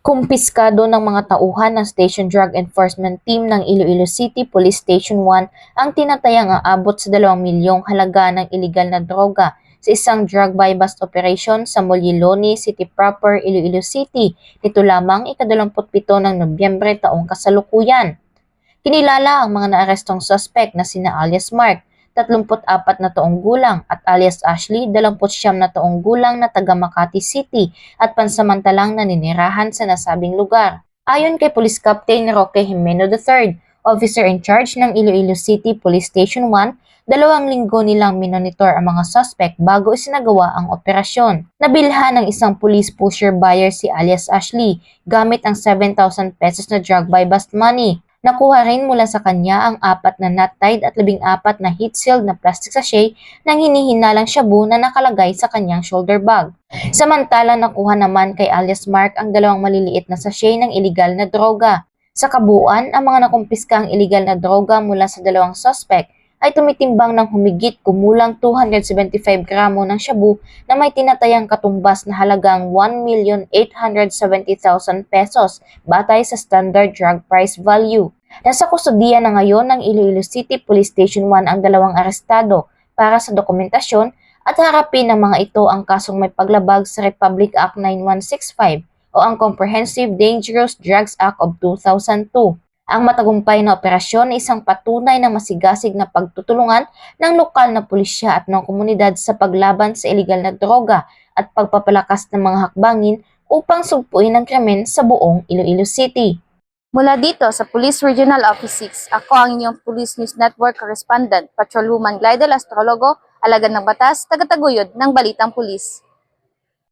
Kumpiskado ng mga tauhan ng Station Drug Enforcement Team ng Iloilo City Police Station 1 ang tinatayang aabot sa 2 milyong halaga ng iligal na droga sa isang drug buy-bust operation sa Molliloni City proper, Iloilo City nito lamang ika-27 ng Nobyembre taong kasalukuyan. Kinilala ang mga naarestong suspect na sina alias Mark, 34 na taong gulang at alias Ashley, 29 na taong gulang na taga Makati City at pansamantalang naninirahan sa nasabing lugar. Ayon kay Police Captain Roque Jimeno III, Officer in Charge ng Iloilo City Police Station 1, 2 linggo nilang minonitor ang mga suspect bago isinagawa ang operasyon. Nabilhan ng isang police pusher buyer si alias Ashley gamit ang 7,000 pesos na drug buy-bust money. Nakuha rin mula sa kanya ang 4 na knot-tied at 14 na heat-sealed na plastic sachet ng hinihinalang shabu na nakalagay sa kanyang shoulder bag. Samantala, nakuha naman kay alias Mark ang 2 maliliit na sachet ng iligal na droga. Sa kabuuan, ang mga nakumpiskang iligal na droga mula sa 2 suspect ay tumitimbang ng humigit kumulang 275 gramo ng shabu na may tinatayang katumbas na halagang 1,870,000 pesos batay sa standard drug price value. Nasa kustudiya na ngayon ng Iloilo City Police Station 1 ang 2 arestado para sa dokumentasyon at harapin ng mga ito ang kasong may paglabag sa Republic Act 9165 o ang Comprehensive Dangerous Drugs Act of 2002. Ang matagumpay na operasyon ay isang patunay na masigasig na pagtutulungan ng lokal na pulisya at ng komunidad sa paglaban sa iligal na droga at pagpapalakas ng mga hakbangin upang sugpuin ang krimen sa buong Iloilo City. Mula dito sa Police Regional Office 6, ako ang inyong Police News Network Correspondent, Patrolwoman Glidel Astrologo, alagad ng batas, tagataguyod ng Balitang Pulis.